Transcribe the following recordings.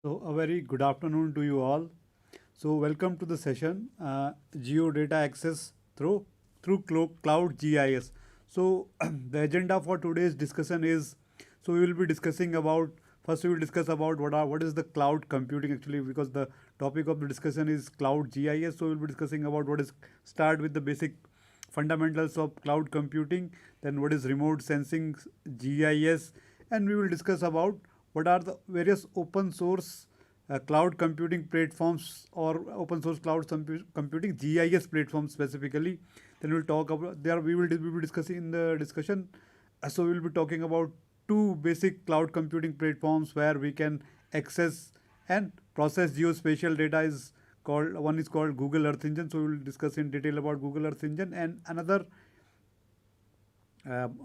So a very good afternoon to you all. So welcome to the session Geo Data Access through Cloud GIS. So the agenda for today's discussion is we will be discussing about first we will discuss about what is the cloud computing actually, because the topic of the discussion is cloud GIS. So we'll be discussing about what is start with the basic fundamentals of cloud computing, then what is remote sensing GIS, and we will discuss about what are the various open source cloud computing platforms or open source cloud computing GIS platforms specifically. Then we'll talk about there we will be discussing in the discussion. So we'll be talking about two basic cloud computing platforms where we can access and process geospatial data. Is called One is called Google Earth Engine. So we will discuss in detail about Google Earth Engine, and another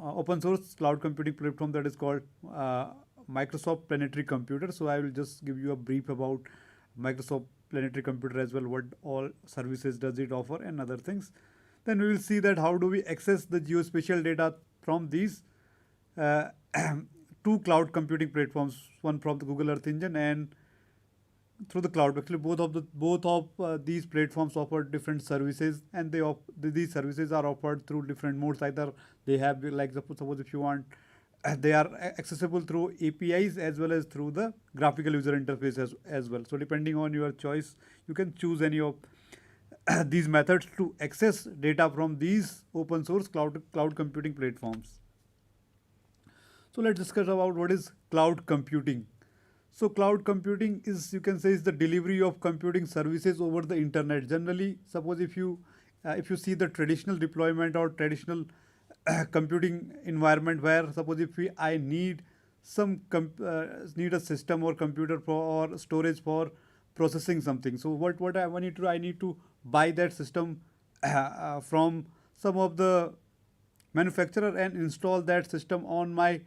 open source cloud computing platform that is called Microsoft Planetary Computer. So I will just give you a brief about Microsoft Planetary Computer as well, what all services does it offer and other things. Then we will see that how do we access the geospatial data from these uh, two cloud computing platforms, one from the Google Earth Engine and through the cloud. Actually, both of these platforms offer different services, and these services are offered through different modes. Either they have, like, suppose if you want, they are accessible through APIs as well as through the graphical user interface as well. So depending on your choice, you can choose any of these methods to access data from these open source cloud computing platforms. So let's discuss about what is cloud computing. So cloud computing is, you can say, is the delivery of computing services over the internet. Generally, suppose if you see the traditional deployment or traditional computing environment, where suppose if I need need a system or computer for or storage for processing something. So what I need to buy that system from some of the manufacturer and install that system on my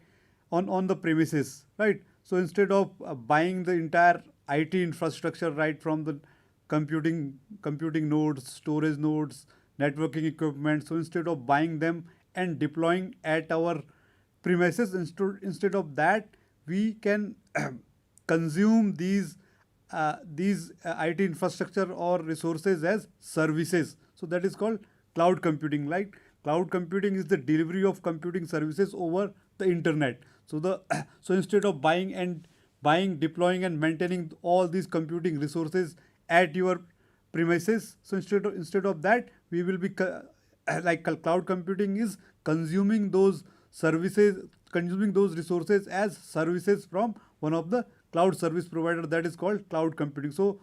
on the premises, right? So instead of buying the entire IT infrastructure right from the computing nodes, storage nodes, networking equipment, so instead of buying them and deploying at our premises, instead of that, we can consume these IT infrastructure or resources as services. So that is called cloud computing. Like, cloud computing is the delivery of computing services over the internet. So the so instead of buying, deploying, and maintaining all these computing resources at your premises, so instead of that, we will be like cloud computing is consuming those services, consuming those resources as services from one of the cloud service provider, that is called cloud computing. So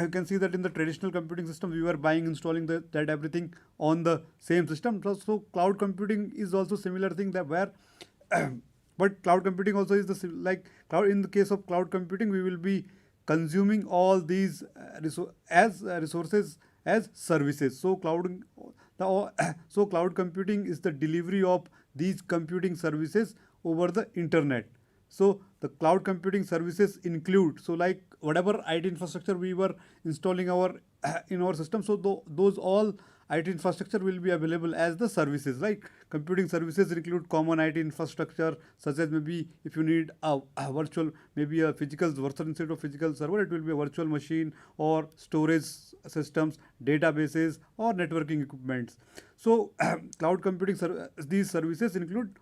you can see that in the traditional computing system, we were buying, installing that everything on the same system. So cloud computing is also similar thing, that where but cloud computing also is like cloud. In the case of cloud computing, we will be consuming all these resources as services. So so cloud computing is the delivery of these computing services over the internet. So the cloud computing services include, so like whatever IT infrastructure we were installing our in our system, so those all IT infrastructure will be available as the services. Like, computing services include common IT infrastructure, such as maybe if you need a virtual, maybe a physical version instead of physical server, it will be a virtual machine, or storage systems, databases, or networking equipments. So cloud computing these services include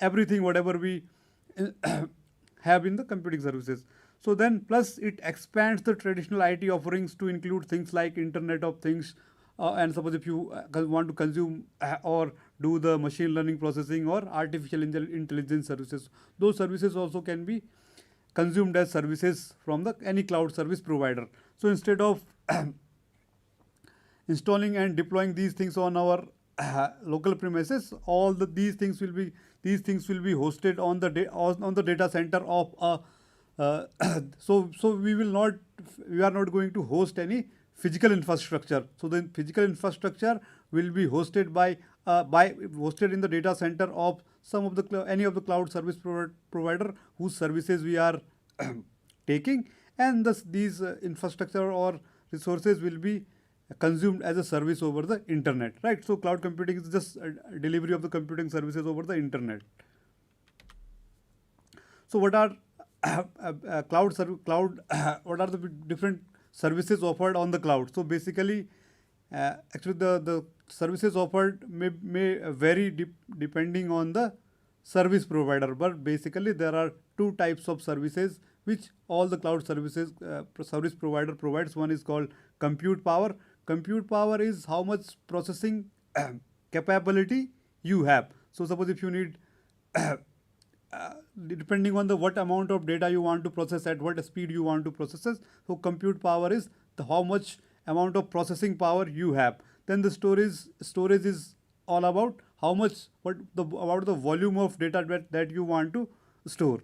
everything whatever we have in the computing services. So then, plus it expands the traditional IT offerings to include things like Internet of Things, and suppose if you want to consume or do the machine learning processing or artificial intelligence services, those services also can be consumed as services from the any cloud service provider. So instead of installing and deploying these things on our local premises, these things will be hosted on on the data center of a so we are not going to host any physical infrastructure. So the physical infrastructure will be hosted by hosted in the data center of some of the any of the cloud service provider whose services we are taking, and these infrastructure or resources will be consumed as a service over the internet, right? So cloud computing is just a delivery of the computing services over the internet. So what are cloud what are the different services offered on the cloud? So basically, actually the services offered may vary depending on the service provider, but basically there are two types of services which all the cloud services service provider provides. One is called compute power. Compute power is how much processing capability you have. So suppose if you need depending on the what amount of data you want to process, at what speed you want to process it. So compute power is the how much amount of processing power you have. Then the storage is all about how much what the about the volume of data that you want to store.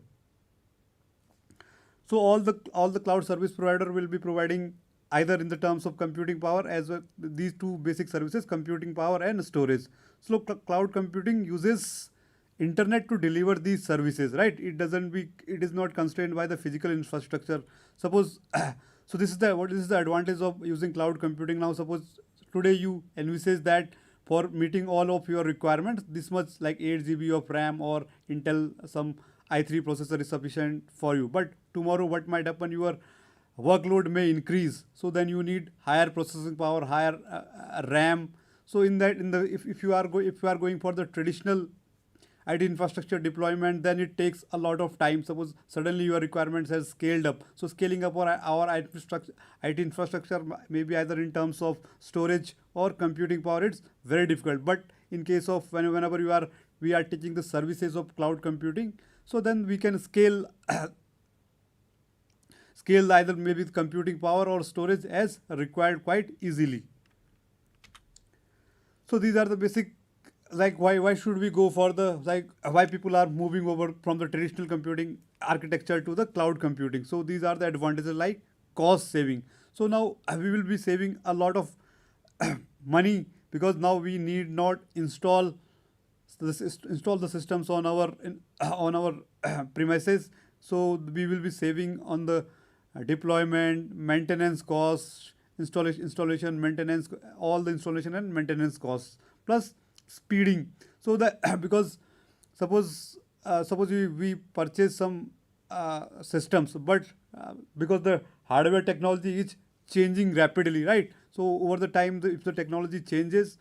So all the cloud service provider will be providing either in the terms of computing power as well, these two basic services, computing power and storage. So cloud computing uses internet to deliver these services, right? It is not constrained by the physical infrastructure. Suppose so this is the advantage of using cloud computing. Now suppose today you envisage that for meeting all of your requirements, this much like 8 GB of RAM or Intel some i3 processor is sufficient for you. But tomorrow what might happen? Your workload may increase, so then you need higher processing power, higher RAM. So if you are going for the traditional IT infrastructure deployment, then it takes a lot of time. Suppose suddenly your requirements has scaled up. So scaling up our IT infrastructure maybe either in terms of storage or computing power, it's very difficult. But in case of whenever we are taking the services of cloud computing, so then we can scale either maybe with computing power or storage as required quite easily. So these are the basic, like why should we go for the, like why people are moving over from the traditional computing architecture to the cloud computing. So these are the advantages like cost saving. So now we will be saving a lot of money because now we need not install the systems on our premises. So we will be saving on the deployment, maintenance costs, installation, maintenance, all the installation and maintenance costs, plus speeding. So that because suppose we purchase some systems, but because the hardware technology is changing rapidly, right? So over the time, if the technology changes,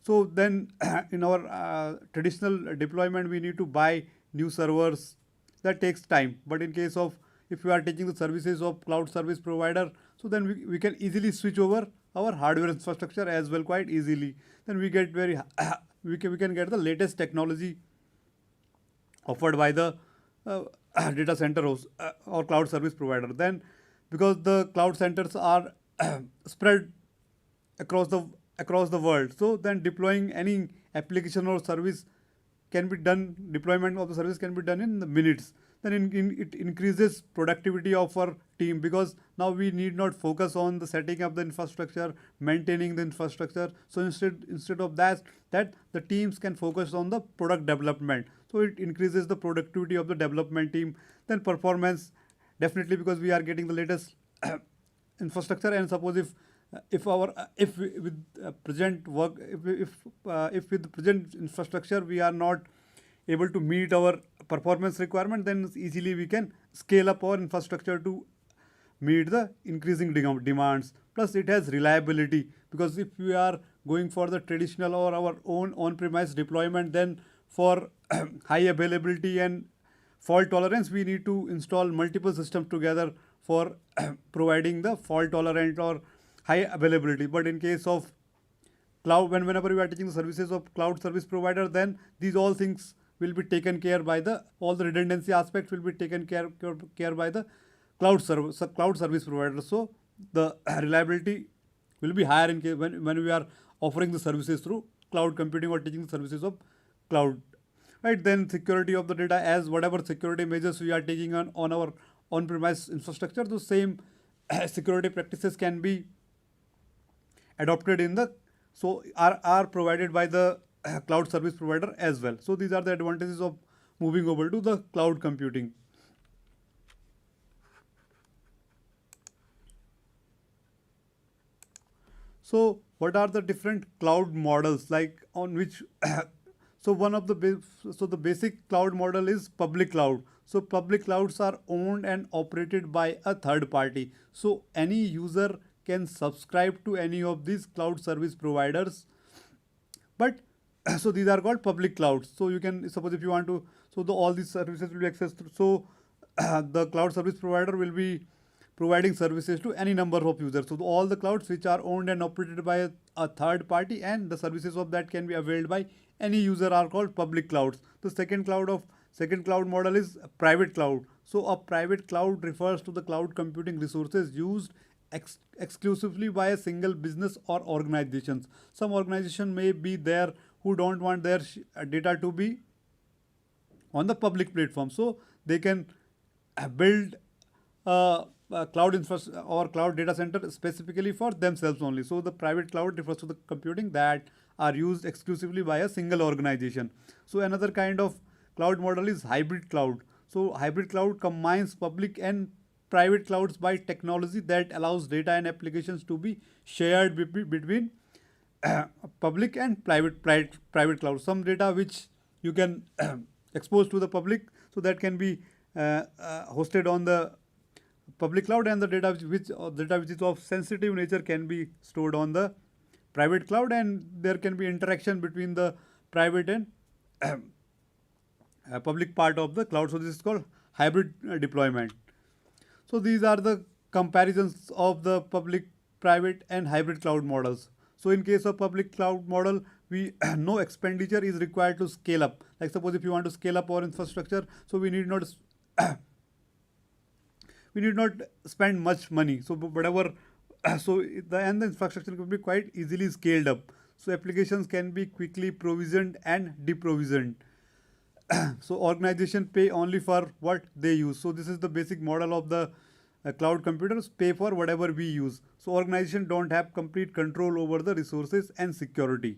so then in our traditional deployment, we need to buy new servers. That takes time. But in case of if we are taking the services of cloud service provider, so then we can easily switch over our hardware infrastructure as well quite easily. Then we get very we can get the latest technology offered by the data center host, or cloud service provider. Then because the cloud centers are spread across the world, so then deploying any application or service can be done, deployment of the service can be done in the minutes. Then it increases productivity of our team because now we need not focus on the setting up the infrastructure, maintaining the infrastructure. So instead of that the teams can focus on the product development. So it increases the productivity of the development team. Then performance, definitely, because we are getting the latest infrastructure. And suppose if with present work, if with the present infrastructure we are not able to meet our performance requirement, then easily we can scale up our infrastructure to meet the increasing demands. Plus it has reliability, because if we are going for the traditional or our own on-premise deployment, then for high availability and fault tolerance, we need to install multiple systems together for providing the fault tolerant or high availability. But in case of cloud, whenever we are taking the services of cloud service provider, then these all things will be taken care by all the redundancy aspects will be taken care by the cloud service provider. So the reliability will be higher in case when we are offering the services through cloud computing or taking the services of cloud. Right, then security of the data, as whatever security measures we are taking on our on-premise infrastructure, the same security practices can be adopted in the are provided by the cloud service provider as well. So these are the advantages of moving over to the cloud computing. So what are the different cloud models, like on which so the basic cloud model is public cloud. So public clouds are owned and operated by a third party. So any user can subscribe to any of these cloud service providers, but so these are called public clouds. So you can suppose if you want to, so all these services will be accessed through. So the cloud service provider will be providing services to any number of users. So all the clouds which are owned and operated by a third party, and the services of that can be availed by any user, are called public clouds. The second cloud model is private cloud. So a private cloud refers to the cloud computing resources used exclusively by a single business or organizations. Some organization may be there who don't want their data to be on the public platform, so they can build a cloud infrastructure or cloud data center specifically for themselves only. So the private cloud refers to the computing that are used exclusively by a single organization. So another kind of cloud model is hybrid cloud. So hybrid cloud combines public and private clouds by technology that allows data and applications to be shared between public and private cloud. Some data which you can expose to the public, so that can be hosted on the public cloud, and the data which is of sensitive nature can be stored on the private cloud, and there can be interaction between the private and public part of the cloud. So this is called hybrid deployment. So these are the comparisons of the public, private and hybrid cloud models. So in case of public cloud model, we no expenditure is required to scale up. Like suppose if you want to scale up our infrastructure, so we need not spend much money. So whatever, so the infrastructure can be quite easily scaled up. So applications can be quickly provisioned and deprovisioned. So organization pay only for what they use. So this is the basic model of the cloud computers, pay for whatever we use. So organization don't have complete control over the resources and security.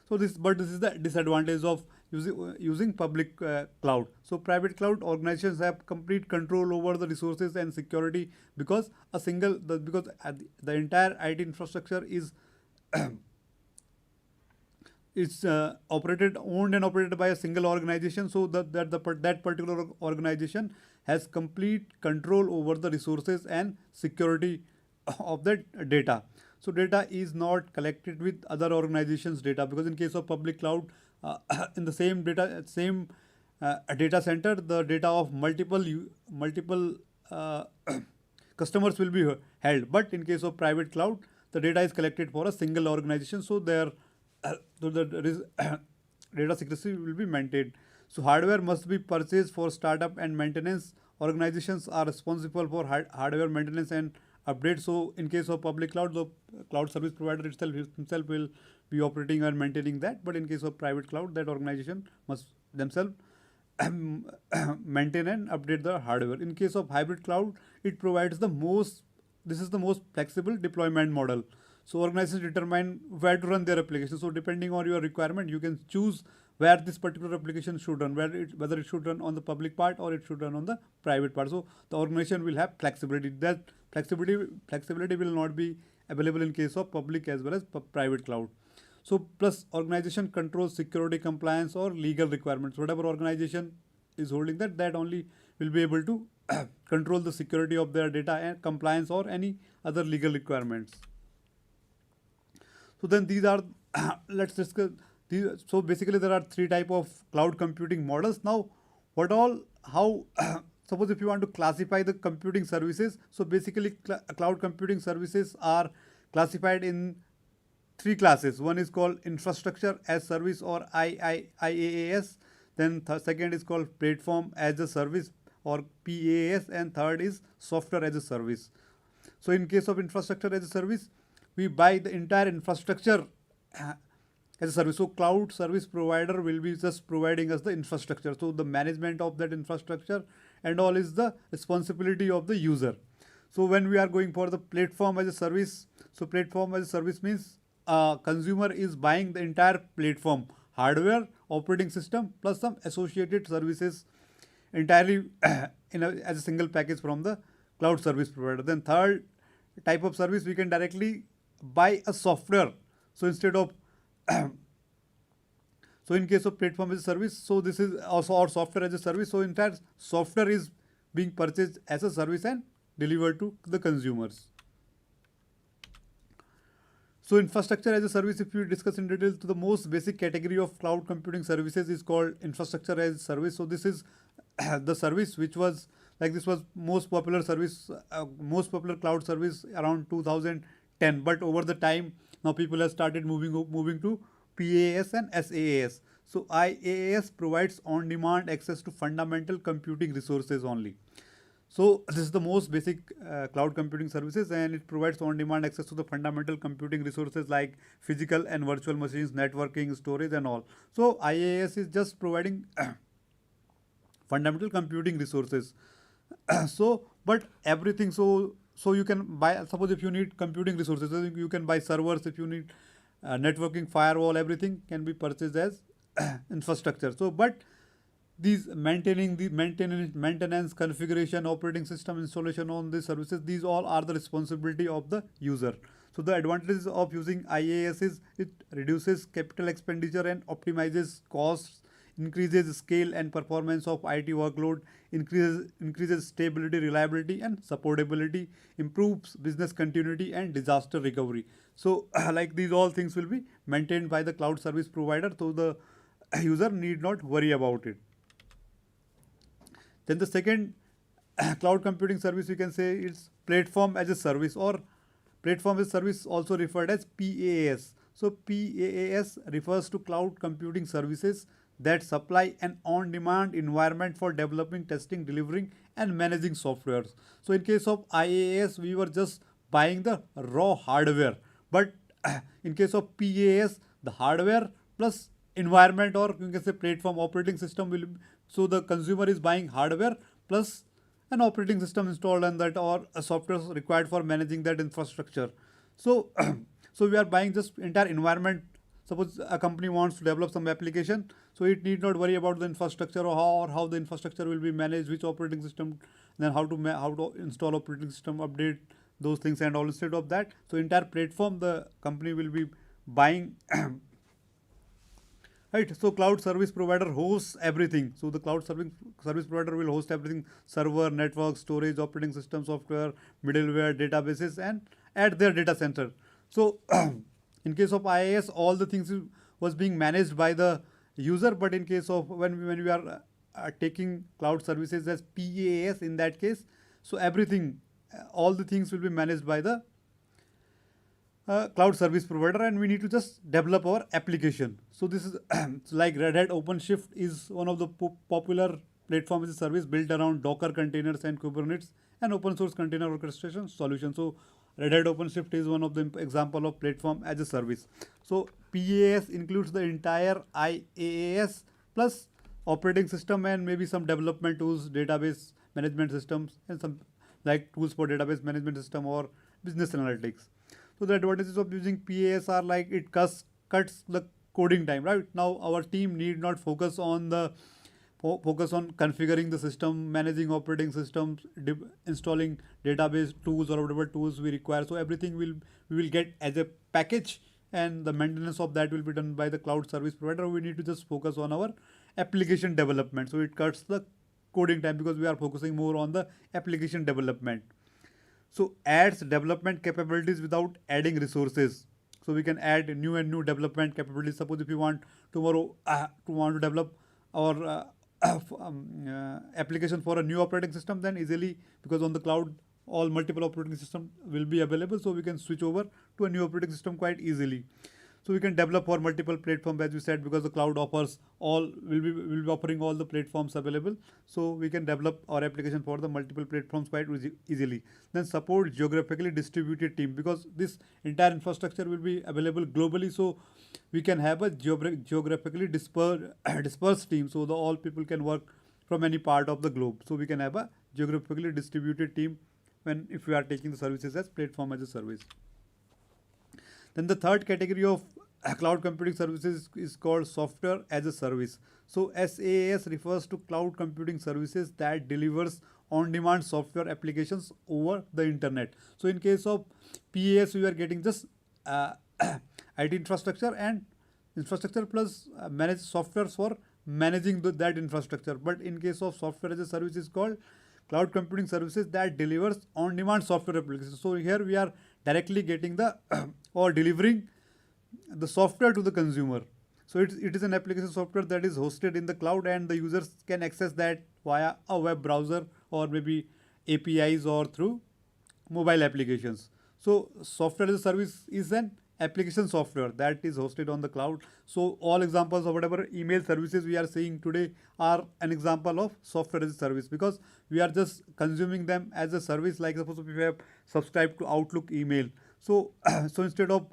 So this is the disadvantage of using public cloud. So private cloud organizations have complete control over the resources and security, because the entire IT infrastructure is it's owned and operated by a single organization. So that particular organization has complete control over the resources and security of that data. So data is not collected with other organizations' data, because in case of public cloud, in the same data center, the data of multiple customers will be held. But in case of private cloud, the data is collected for a single organization, so the data secrecy will be maintained. So hardware must be purchased for startup and maintenance. Organizations are responsible for hardware maintenance and update. So in case of public cloud, the cloud service provider himself will be operating and maintaining that. But in case of private cloud, that organization must themselves maintain and update the hardware. In case of hybrid cloud, it provides the most flexible deployment model. So organizations determine where to run their application. So depending on your requirement, you can choose where this particular application should run, whether it should run on the public part or it should run on the private part. So the organization will have flexibility. That flexibility will not be available in case of public as well as private cloud. So plus organization controls security, compliance or legal requirements. Whatever organization is holding that only will be able to control the security of their data and compliance or any other legal requirements. So then these are let's discuss these. So basically there are three type of cloud computing models. Now how suppose if you want to classify the computing services, so basically cloud computing services are classified in three classes. One is called infrastructure as service, or IaaS. Then second is called platform as a service, or PaaS, and third is software as a service. So in case of infrastructure as a service, we buy the entire infrastructure as a service. So cloud service provider will be just providing us the infrastructure. So the management of that infrastructure and all is the responsibility of the user. So when we are going for the platform as a service, so platform as a service means consumer is buying the entire platform, hardware, operating system, plus some associated services entirely as a single package from the cloud service provider. Then third type of service, we can directly buy a software. So instead of So in case of platform as a service, so this is also our software as a service. So in fact, software is being purchased as a service and delivered to the consumers. So infrastructure as a service, if we discuss in detail, to the most basic category of cloud computing services is called infrastructure as a service. So this is the service which was like this was most popular service, most popular cloud service around 2010. But over the time, now people have started moving to PaaS and SaaS. So IaaS provides on-demand access to fundamental computing resources only. So this is the most basic cloud computing services, and it provides on-demand access to the fundamental computing resources like physical and virtual machines, networking, storage, and all. So IaaS is just providing fundamental computing resources. So, but everything. So you can buy. Suppose if you need computing resources, you can buy servers. If you need networking, firewall, everything can be purchased as infrastructure. So, but these maintenance, configuration, operating system installation on these services, these all are the responsibility of the user. So the advantages of using IaaS is it reduces capital expenditure and optimizes costs, increases scale and performance of IT workload, increases stability, reliability, and supportability, improves business continuity and disaster recovery. So like these all things will be maintained by the cloud service provider, so the user need not worry about it. Then the second cloud computing service we can say is platform as a service, or platform as a service also referred as PaaS. So PaaS refers to cloud computing services that supply an on-demand environment for developing, testing, delivering, and managing softwares. So in case of IaaS, we were just buying the raw hardware, but in case of PaaS, the hardware plus environment, or you can say platform operating system will. So the consumer is buying hardware plus an operating system installed on that, or a software required for managing that infrastructure. So so we are buying just entire environment. Suppose a company wants to develop some application, so it need not worry about the infrastructure or how the infrastructure will be managed, which operating system, then how to install operating system, update those things and all. Instead of that, so entire platform the company will be buying. Right, so cloud service provider hosts everything. So the cloud service provider will host everything: server, network, storage, operating system, software, middleware, databases, and at their data center. So in case of IaaS, all the things was being managed by the user. But in case of when we are taking cloud services as PaaS, in that case, so everything, all the things will be managed by the cloud service provider, and we need to just develop our application. So this is like Red Hat OpenShift is one of the popular platform as a service built around Docker containers and Kubernetes and open source container orchestration solution. So Red Hat OpenShift is one of the example of platform as a service. So PaaS includes the entire IaaS plus operating system and maybe some development tools, database management systems, and some like tools for database management system or business analytics. So the advantages of using PaaS are like it cuts the coding time. Right now, our team need not focus on configuring the system, managing operating systems, installing database tools or whatever tools we require. So everything we will get as a package, and the maintenance of that will be done by the cloud service provider. We need to just focus on our application development. So it cuts the coding time because we are focusing more on the application development. So adds development capabilities without adding resources. So we can add new development capabilities. Suppose if you want tomorrow to develop our application for a new operating system, then easily, because on the cloud all multiple operating system will be available, so we can switch over to a new operating system quite easily. So we can develop for multiple platforms, as we said, because the cloud offers will be offering all the platforms available. So we can develop our application for the multiple platforms quite easily. Then support geographically distributed team, because this entire infrastructure will be available globally. So we can have a geographically dispersed team. So the all people can work from any part of the globe. So we can have a geographically distributed team if we are taking the services as platform as a service. Then the third category of cloud computing services is called software as a service. So SaaS refers to cloud computing services that delivers on-demand software applications over the internet. So in case of PaaS, we are getting just IT infrastructure and infrastructure plus manage software for managing that infrastructure. But in case of software as a service is called cloud computing services that delivers on demand software applications. So here we are directly getting the or delivering the software to the consumer. So it is an application software that is hosted in the cloud, and the users can access that via a web browser or maybe APIs or through mobile applications. So software as a service is an application software that is hosted on the cloud. So all examples of whatever email services we are seeing today are an example of software as a service, because we are just consuming them as a service. Like suppose if you have subscribed to Outlook email, so so instead of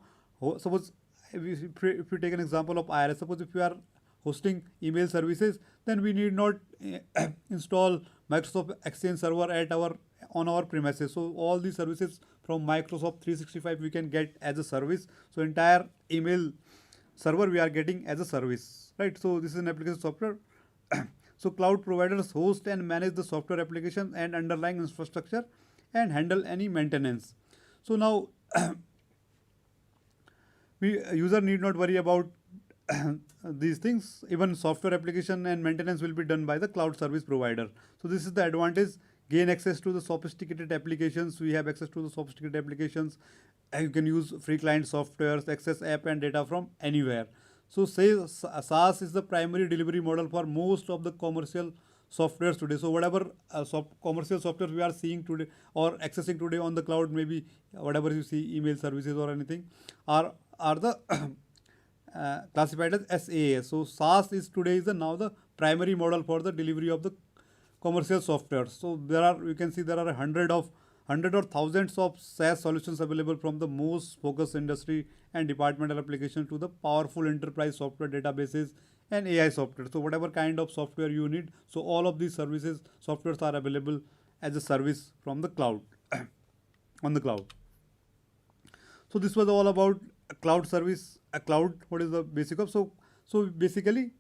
suppose if we take an example of IIRS, suppose if you are hosting email services, then we need not install Microsoft Exchange server at our on our premises. So all these services from Microsoft 365 we can get as a service. So entire email server we are getting as a service, right? So this is an application software. So cloud providers host and manage the software application and underlying infrastructure and handle any maintenance. So now user need not worry about these things. Even software application and maintenance will be done by the cloud service provider. So this is the advantage. Gain access to the sophisticated applications. We have access to the sophisticated applications. You can use free client softwares, access app and data from anywhere. So say SaaS is the primary delivery model for most of the commercial softwares today. So whatever commercial software we are seeing today or accessing today on the cloud, maybe whatever you see, email services or anything, are the classified as SaaS. So SaaS is today is now the primary model for the delivery of the commercial software. So there are, you can see there are hundred or thousands of SaaS solutions available, from the most focused industry and departmental applications to the powerful enterprise software databases and AI software. So whatever kind of software you need, so all of these services softwares are available as a service from the cloud on the cloud. So this was all about a cloud service. A cloud, what is the basic of? So basically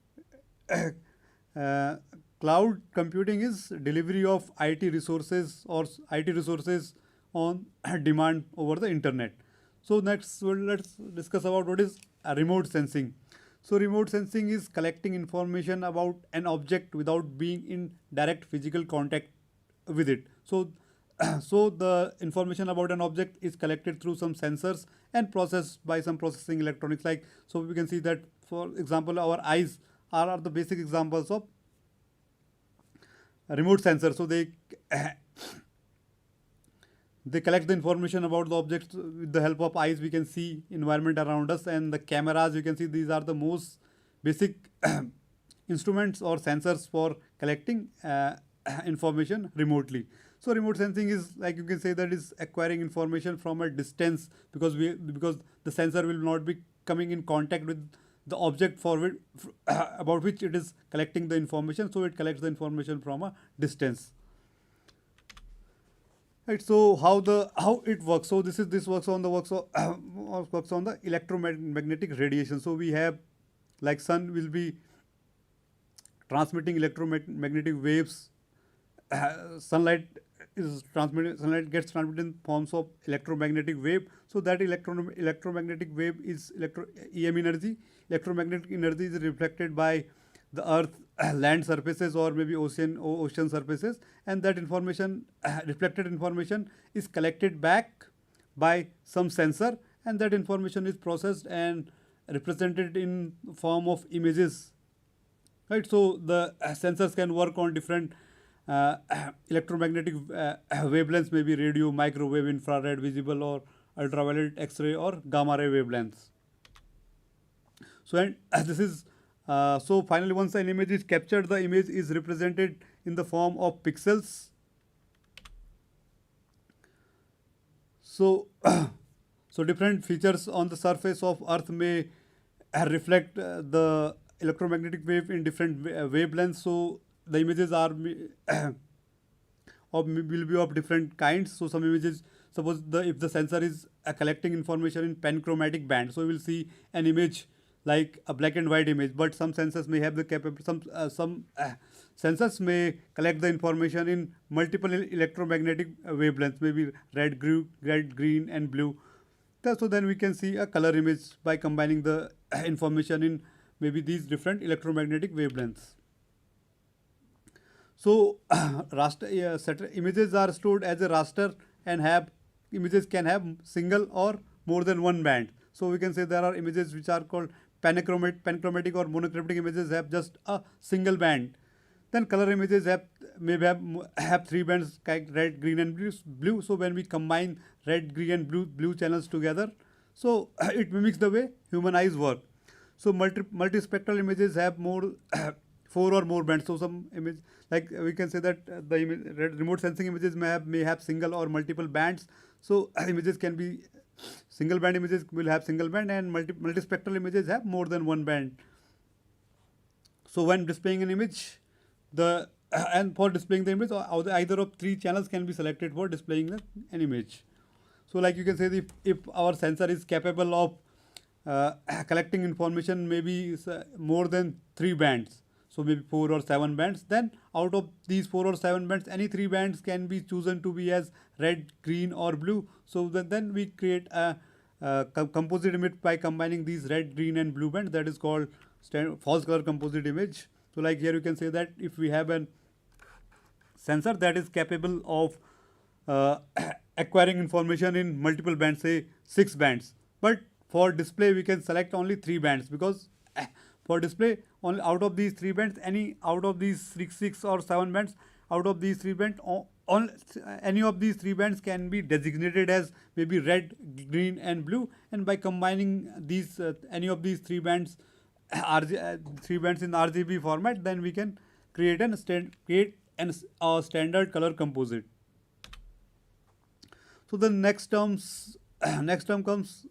cloud computing is delivery of IT resources or IT resources on demand over the internet. So next, well, let's discuss about what is remote sensing. So remote sensing is collecting information about an object without being in direct physical contact with it. So so the information about an object is collected through some sensors and processed by some processing electronics. Like, so we can see that, for example, our eyes are the basic examples of remote sensor. So they collect the information about the objects with the help of eyes. We can see environment around us, and the cameras, you can see these are the most basic instruments or sensors for collecting information remotely. So remote sensing is, like, you can say that is acquiring information from a distance, because the sensor will not be coming in contact with the object for which about which it is collecting the information. So it collects the information from a distance. Right. So how it works? So this works on the works on the electromagnetic radiation. So we have, like, sun will be transmitting electromagnetic waves. Sunlight gets transmitted in forms of electromagnetic wave. So that electromagnetic wave is EM energy. Electromagnetic energy is reflected by the earth, land surfaces, or maybe ocean surfaces, and that information, reflected information, is collected back by some sensor, and that information is processed and represented in form of images. Right. So the sensors can work on different electromagnetic wavelengths, maybe radio, microwave, infrared, visible or ultraviolet, X-ray or gamma ray wavelengths. So and this is so finally, once an image is captured, the image is represented in the form of pixels. So so different features on the surface of Earth may reflect the electromagnetic wave in different wavelengths. So the images are will be of different kinds. So some images, suppose if the sensor is collecting information in panchromatic band, so we will see an image like a black and white image. But some sensors may have the capability. Some sensors may collect the information in multiple electromagnetic wavelengths, maybe red, green, and blue. So then we can see a color image by combining the information in maybe these different electromagnetic wavelengths. So images are stored as a raster, and images can have single or more than one band. So we can say there are images which are called panchromatic or monochromatic images have just a single band. Then color images maybe have three bands like red, green, and blue. So when we combine red, green, and blue channels together, so it mimics the way human eyes work. So multispectral images have more four or more bands. So some image, like we can say that remote sensing images may have single or multiple bands. So images can be single band images will have single band, and multispectral images have more than one band. So when displaying an image, and for displaying the image, either of three channels can be selected for displaying an image. So like you can say, if our sensor is capable of collecting information maybe more than three bands, so maybe 4 or 7 bands, then out of these 4 or 7 bands, any 3 bands can be chosen to be as red, green, or blue. So then we create a composite image by combining these red, green, and blue bands. That is called false color composite image. So like here you can say that if we have an sensor that is capable of acquiring information in multiple bands, say 6 bands, but for display we can select only 3 bands, because for display only out of these 3 bands, any out of these 6 or 7 bands, out of these 3 bands, any of these 3 bands can be designated as maybe red, green, and blue, and by combining these any of these 3 bands, 3 bands in RGB format, then we can create a standard color composite. So the next term comes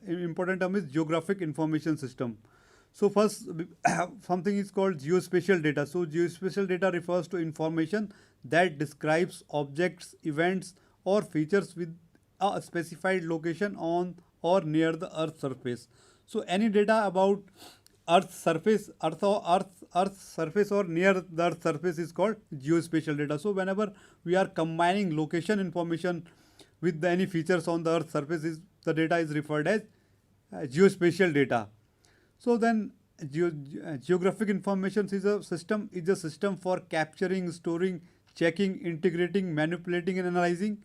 important term is geographic information system. So first, something is called geospatial data. So geospatial data refers to information that describes objects, events, or features with a specified location on or near the Earth's surface. So any data about Earth's surface or near the Earth's surface is called geospatial data. So whenever we are combining location information with any features on the Earth's surface, the data is referred as geospatial data. So then geographic information is a system for capturing, storing, checking, integrating, manipulating, and analyzing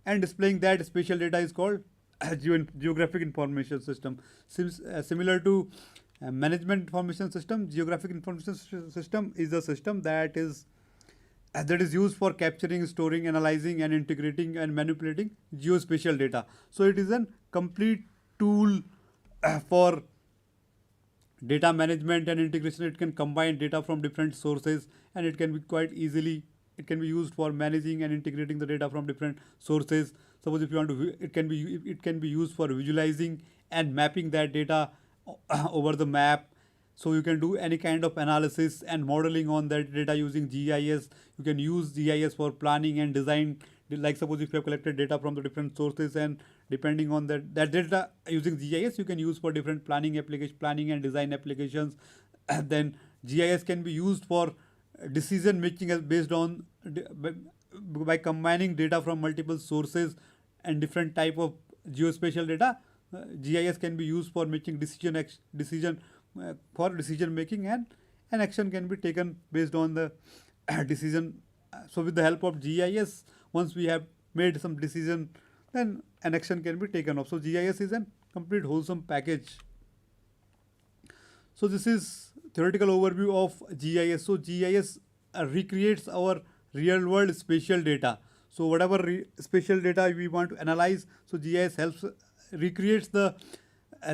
and displaying that spatial data is called geographic information system. Similar to management information system, geographic information system is a system that is used for capturing, storing, analyzing, and integrating and manipulating geospatial data. So it is a complete tool for data management and integration. It can combine data from different sources, and it can be used for managing and integrating the data from different sources. Suppose if you want to, it can be used for visualizing and mapping that data over the map. So you can do any kind of analysis and modeling on that data using GIS. You can use GIS for planning and design. Like suppose if you have collected data from the different sources, and depending on that data using GIS, you can use for different planning and design applications. And then GIS can be used for decision making as based on by combining data from multiple sources and different type of geospatial data. GIS can be used for making decision making, and an action can be taken based on the decision. So with the help of GIS, once we have made some decision, then an action can be taken off. So GIS is a complete wholesome package. So this is theoretical overview of GIS. So GIS recreates our real world spatial data. So whatever spatial data we want to analyze, so GIS helps recreates the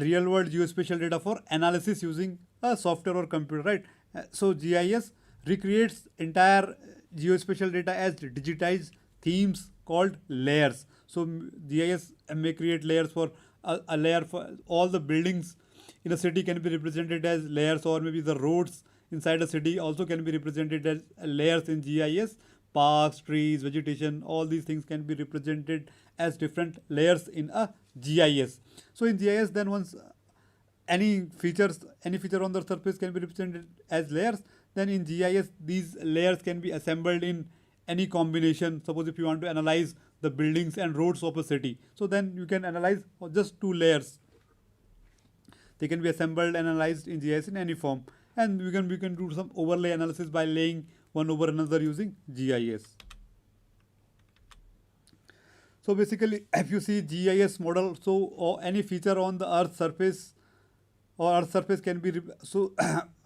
real world geospatial data for analysis using a software or computer, right? So GIS recreates entire geospatial data as digitized themes called layers. So GIS may create layers for a layer for all the buildings in a city can be represented as layers, or maybe the roads inside a city also can be represented as layers in GIS. Parks, trees, vegetation, all these things can be represented as different layers in a GIS. So in GIS, then once any feature on the surface can be represented as layers, then in GIS these layers can be assembled in any combination. Suppose if you want to analyze the buildings and roads of a city, so then you can analyze just two layers. They can be assembled and analyzed in GIS in any form, and we can do some overlay analysis by laying one over another using GIS. So basically, if you see GIS model, so or any feature on the Earth's surface or Earth's surface can be so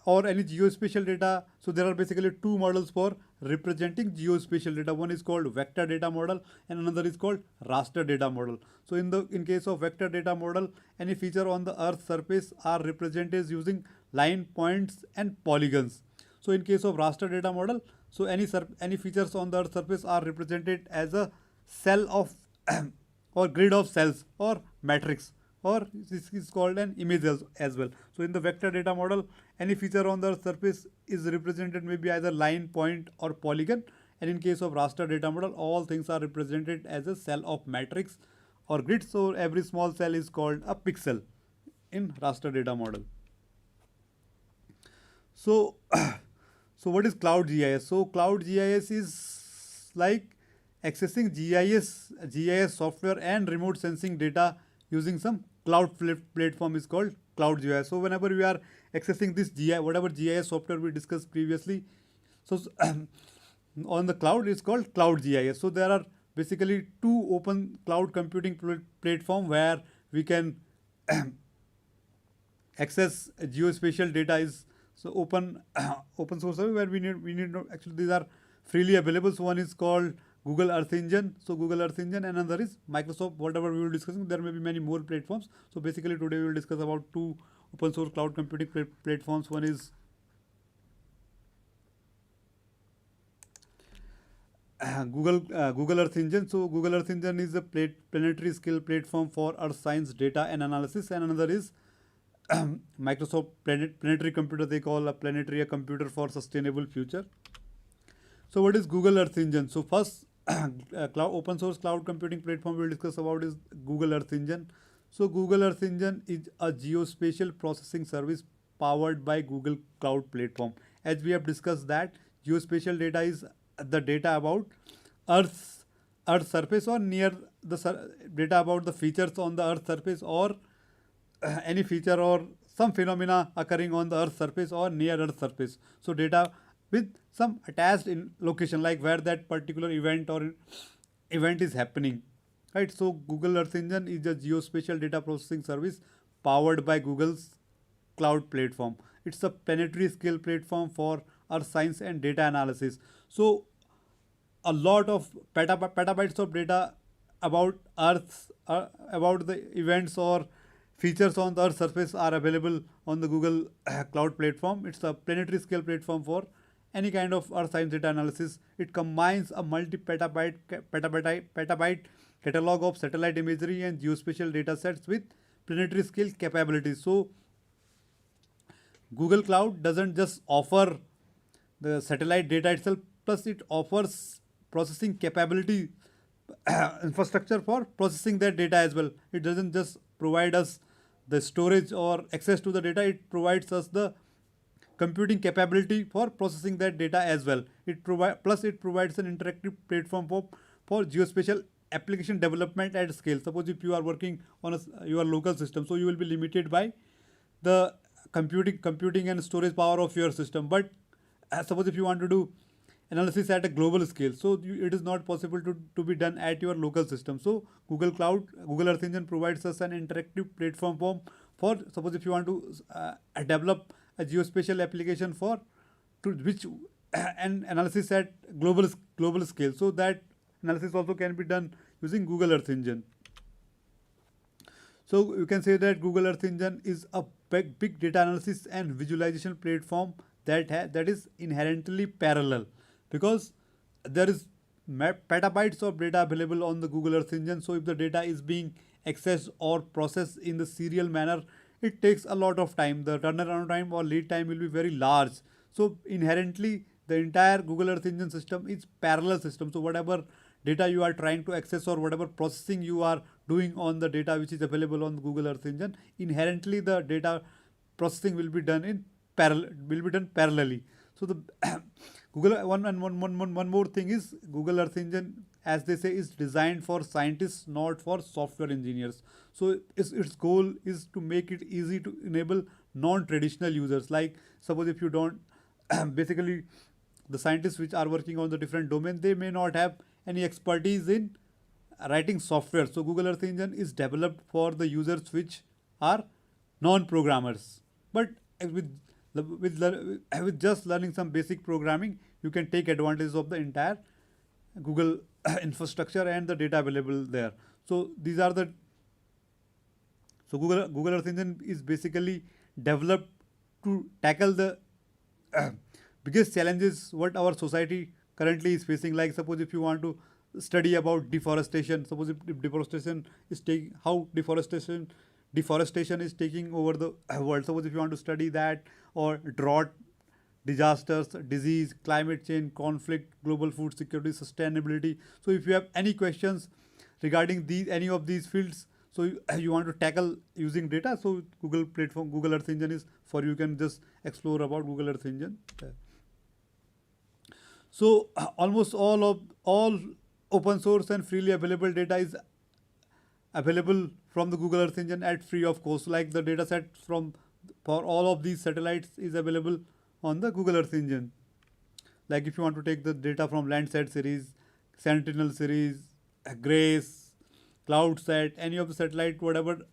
or any geospatial data. So there are basically two models for representing geospatial data. One is called vector data model and another is called raster data model. So in case of vector data model, any feature on the Earth's surface are represented using line, points and polygons. So in case of raster data model, so any features on the Earth's surface are represented as a cell of or grid of cells or matrix, or this is called an image as well. So in the vector data model, any feature on the surface is represented maybe either line, point or polygon, and in case of raster data model, all things are represented as a cell of matrix or grid. So every small cell is called a pixel in raster data model. So so what is Cloud GIS? So Cloud GIS is like accessing GIS software and remote sensing data using some cloud platform is called Cloud GIS. So whenever we are accessing this whatever GIS software we discussed previously, so on the cloud it's called Cloud GIS. So there are basically two open cloud computing platform where we can access geospatial data is so open open source where we need actually these are freely available. So one is called Google Earth Engine. So Google Earth Engine, and another is Microsoft. Whatever we will discussing, there may be many more platforms. So basically today we will discuss about two open source cloud computing platforms. One is Google Earth Engine. So Google Earth Engine is a planetary scale platform for Earth science data and analysis, and another is Microsoft Planetary Computer. They call a planetary a computer for sustainable future. So what is Google Earth Engine? So first open source cloud computing platform we'll discuss about is Google Earth Engine. So Google Earth Engine is a geospatial processing service powered by Google Cloud Platform. As we have discussed that geospatial data is the data about Earth's surface or near the data about the features on the Earth's surface or any feature or some phenomena occurring on the Earth's surface or near Earth's surface. So data with some attached in location like where that particular event or event is happening, right? So Google Earth Engine is a geospatial data processing service powered by Google's cloud platform. It's a planetary scale platform for Earth science and data analysis. So a lot of petabytes of data about Earth, about the events or features on the Earth surface are available on the Google cloud platform. It's a planetary scale platform for any kind of Earth science data analysis. It combines a multi-petabyte catalog of satellite imagery and geospatial data sets with planetary scale capabilities. So Google Cloud doesn't just offer the satellite data itself, plus it offers processing capability infrastructure for processing that data as well. It doesn't just provide us the storage or access to the data, it provides us the computing capability for processing that data as well. It provides an interactive platform for geospatial application development at scale. Suppose if you are working on your local system, so you will be limited by the computing and storage power of your system. But suppose if you want to do analysis at a global scale, so it is not possible to be done at your local system. So Google Earth Engine provides us an interactive platform for suppose if you want to develop a geospatial application for to which an analysis at global scale. So that analysis also can be done using Google Earth Engine. So you can say that Google Earth Engine is a big data analysis and visualization platform that is inherently parallel, because there is petabytes of data available on the Google Earth Engine. So if the data is being accessed or processed in the serial manner, it takes a lot of time. The turnaround time or lead time will be very large. So inherently the entire Google Earth Engine system is parallel system. So whatever data you are trying to access or whatever processing you are doing on the data which is available on the Google Earth Engine, inherently the data processing will be done parallelly. So the Google one more thing is Google Earth Engine, as they say, is designed for scientists, not for software engineers. So its goal is to make it easy to enable non-traditional users. Like suppose if you don't basically the scientists which are working on the different domain, they may not have any expertise in writing software. So Google Earth Engine is developed for the users which are non-programmers. But with just learning some basic programming, you can take advantage of the entire Google infrastructure and the data available there. So these are the Google Earth Engine is basically developed to tackle the biggest challenges what our society currently is facing. Like suppose if you want to study about deforestation, suppose if deforestation is taking how deforestation is taking over the world. Suppose if you want to study that, or drought, disasters, disease, climate change, conflict, global food security, sustainability. So if you have any questions regarding any of these fields, so you want to tackle using data, so Google Earth Engine is for you. Can just explore about Google Earth Engine. So almost all open source and freely available data is available from the Google Earth Engine at free of cost. Like the data set for all of these satellites is available on the Google Earth Engine. Like if you want to take the data from Landsat series, Sentinel series, Grace, CloudSat, any of the satellite, whatever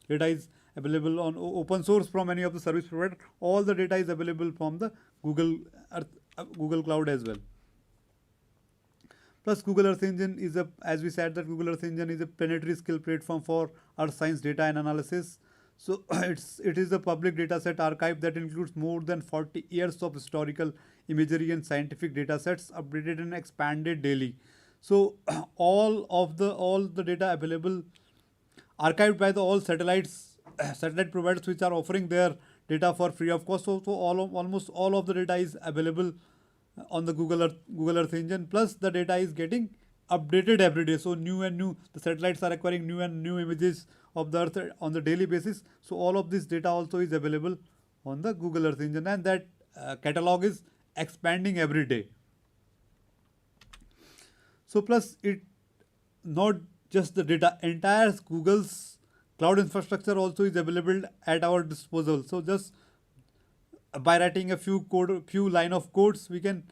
data is available on open source from any of the service provider, all the data is available from the Google Cloud as well. Plus Google Earth Engine is as we said that Google Earth Engine is a planetary scale platform for Earth science data and analysis. So it is a public dataset archive that includes more than 40 years of historical imagery and scientific datasets, updated and expanded daily. So all the data available, archived by the all satellite providers which are offering their data for free of cost. So almost all of the data is available on the Google Earth Engine. Plus the data is getting updated every day. So the satellites are acquiring new images of the Earth on the daily basis. So all of this data also is available on the Google Earth Engine, and that catalog is expanding every day. So plus it not just the data, entire Google's cloud infrastructure also is available at our disposal. So just by writing a few line of codes, we can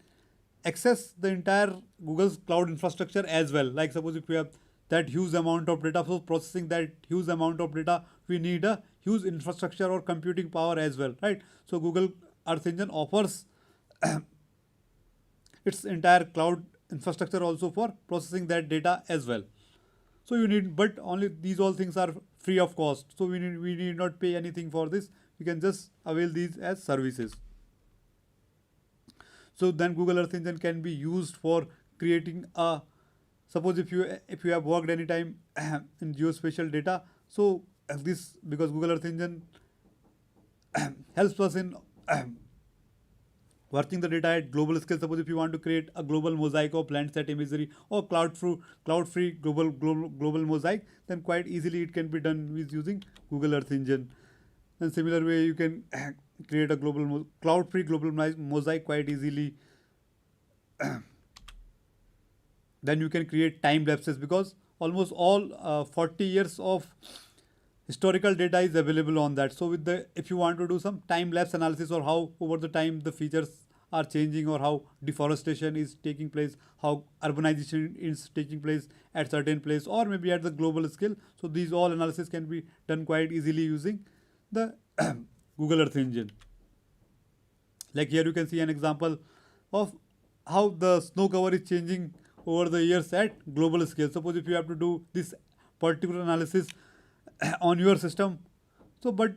access the entire Google's cloud infrastructure as well. Like suppose if we have that huge amount of data, so processing that huge amount of data, we need a huge infrastructure or computing power as well, right? So Google Earth Engine offers its entire cloud infrastructure also for processing that data as well. So you need, but only these all things are free of cost. So we need not pay anything for this. We can just avail these as services. So then Google Earth Engine can be used for creating a, suppose if you have worked any time in geospatial data, so this, because Google Earth Engine helps us in working the data at global scale. Suppose if you want to create a global mosaic of Landsat imagery or cloud-free global mosaic, then quite easily it can be done with using Google Earth Engine. And similar way, you can create a cloud-free global mosaic quite easily. Then you can create time lapses, because almost all 40 years of historical data is available on that. So if you want to do some time lapse analysis, or how over the time the features are changing, or how deforestation is taking place, how urbanization is taking place at certain place, or maybe at the global scale. So these all analysis can be done quite easily using the Google Earth Engine. Like here you can see an example of how the snow cover is changing over the years at global scale. Suppose if you have to do this particular analysis on your system, so but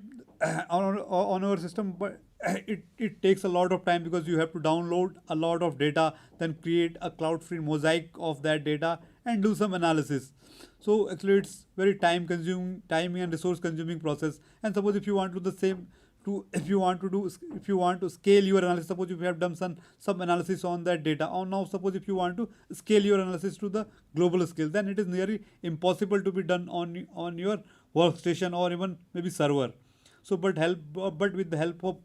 on our system, but it takes a lot of time, because you have to download a lot of data, then create a cloud-free mosaic of that data and do some analysis. So actually it's very time and resource consuming process. And suppose if you want to do the same if you want to scale your analysis, suppose if you have done some analysis on that data, or now suppose if you want to scale your analysis to the global scale, then it is nearly impossible to be done on your workstation or even maybe server. So but with the help of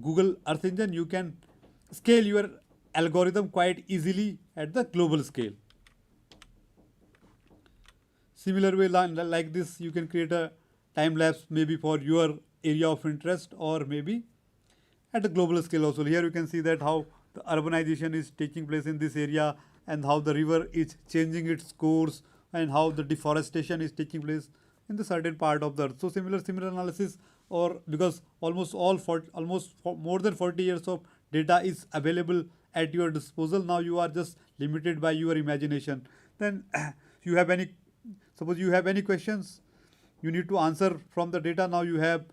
Google Earth Engine, you can scale your algorithm quite easily at the global scale. Similar way, like this, you can create a time lapse maybe for your area of interest, or maybe at a global scale also. Here you can see that how the urbanization is taking place in this area, and how the river is changing its course, and how the deforestation is taking place in the certain part of the earth. So similar analysis, or because more than 40 years of data is available at your disposal. Now you are just limited by your imagination. Then you have any suppose you have any questions, you need to answer from the data. Now you have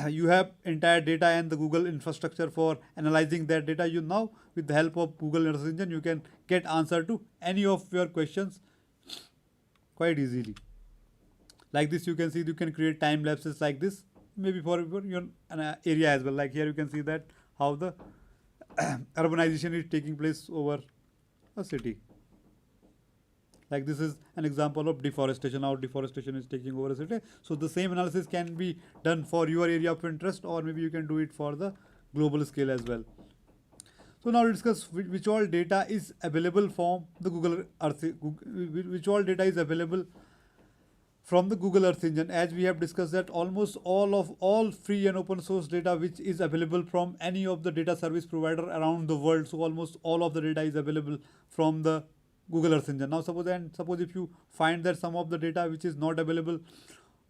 you have entire data and the Google infrastructure for analyzing that data. You now, with the help of Google Search Engine, you can get answer to any of your questions quite easily. Like this, you can see you can create time lapses like this, maybe for your area as well. Like here you can see that how the urbanization is taking place over a city. Like this is an example of deforestation, how deforestation is taking over a city. So the same analysis can be done for your area of interest, or maybe you can do it for the global scale as well. So now let's discuss which all data is available from the Google Earth, which all data is available from the Google Earth Engine. As we have discussed that almost all free and open source data which is available from any of the data service provider around the world. So almost all of the data is available from the Google Earth Engine. Now suppose if you find that some of the data which is not available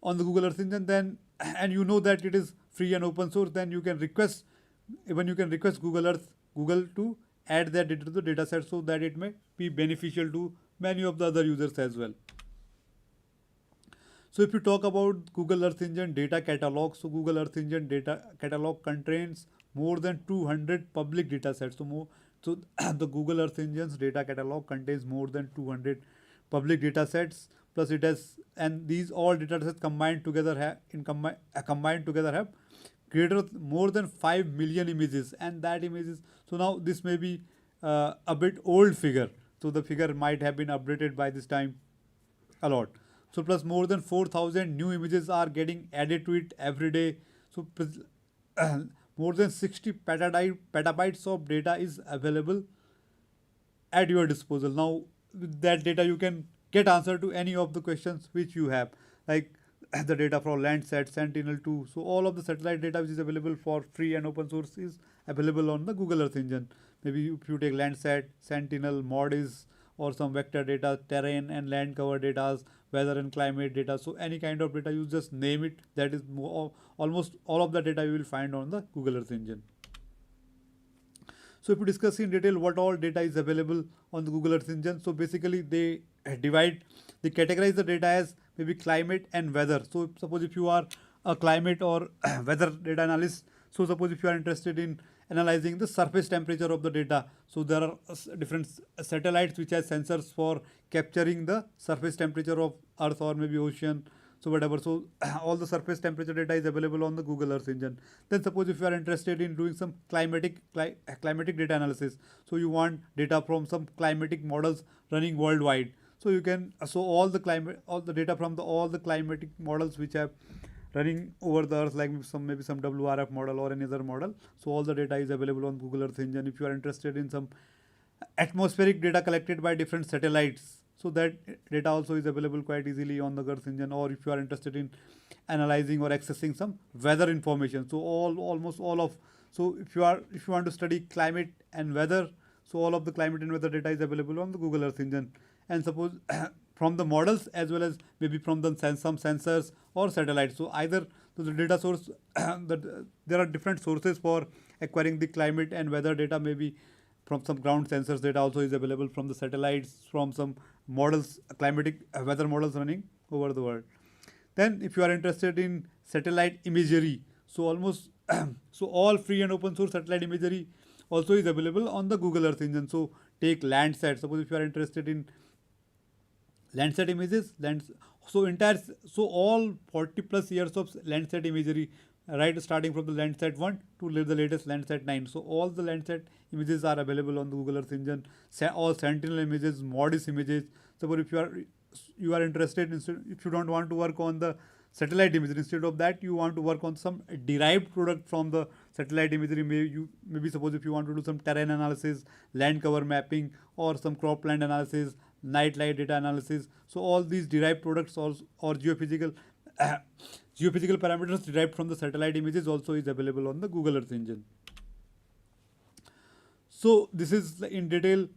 on the Google Earth Engine, then and you know that it is free and open source, then you can request Google to add that data to the data set, so that it may be beneficial to many of the other users as well. So if you talk about Google Earth Engine data catalog, so Google Earth Engine data catalog contains more than 200 public data sets. So the Google Earth Engine's data catalog contains more than 200 public data sets. Plus it has, and these all data sets combined together have greater more than 5 million images, and that images. So now this may be a bit old figure. So the figure might have been updated by this time a lot. So plus more than 4,000 new images are getting added to it every day. So more than 60 petabytes of data is available at your disposal. Now with that data you can get answer to any of the questions which you have, like the data from Landsat, Sentinel-2. So all of the satellite data which is available for free and open source is available on the Google Earth Engine. Maybe if you take Landsat, Sentinel, MODIS, or some vector data, terrain and land cover data, weather and climate data. So any kind of data, you just name it, that is almost all of the data you will find on the Google Earth Engine. So if we discuss in detail what all data is available on the Google Earth Engine, so basically they categorize the data as maybe climate and weather. So suppose if you are a climate or weather data analyst, so suppose if you are interested in analyzing the surface temperature of the data, so there are different satellites which has sensors for capturing the surface temperature of earth or maybe ocean, so whatever. So all the surface temperature data is available on the Google Earth Engine. Then suppose if you are interested in doing some climatic data analysis, so you want data from some climatic models running worldwide, so you can, so all the data from all the climatic models which have running over the earth, like maybe some WRF model or any other model. So all the data is available on Google Earth Engine. If you are interested in some atmospheric data collected by different satellites, so that data also is available quite easily on the Earth Engine. Or if you are interested in analyzing or accessing some weather information, so so if you want to study climate and weather, so all of the climate and weather data is available on the Google Earth Engine. And suppose from the models as well as maybe from some sensors or satellites. So either the data source, there are different sources for acquiring the climate and weather data. Maybe from some ground sensors data also is available, from the satellites, from some models, climatic weather models running over the world. Then if you are interested in satellite imagery, so almost so all free and open source satellite imagery also is available on the Google Earth Engine. So take Landsat. Suppose if you are interested in Landsat images, so all 40 plus years of Landsat imagery, right, starting from the Landsat 1 to the latest Landsat 9. So all the Landsat images are available on the Google Earth Engine. All Sentinel images, MODIS images. Suppose if you are interested in, if you don't want to work on the satellite images, instead of that you want to work on some derived product from the satellite imagery. Maybe suppose if you want to do some terrain analysis, land cover mapping, or some cropland analysis, night light data analysis. So all these derived products or geophysical geophysical parameters derived from the satellite images also is available on the Google Earth Engine. So this is in detail.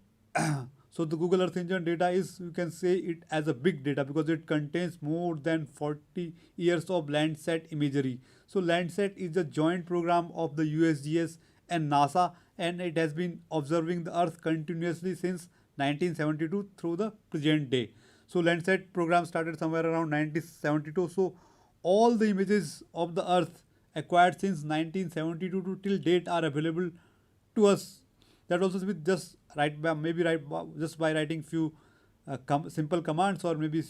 So the Google Earth Engine data is, you can say it as a big data because it contains more than 40 years of Landsat imagery. So Landsat is a joint program of the USGS and NASA, and it has been observing the Earth continuously since 1972 through the present day. So Landsat program started somewhere around 1972. So all the images of the Earth acquired since 1972 to till date are available to us. That also with just just by writing few simple commands, or maybe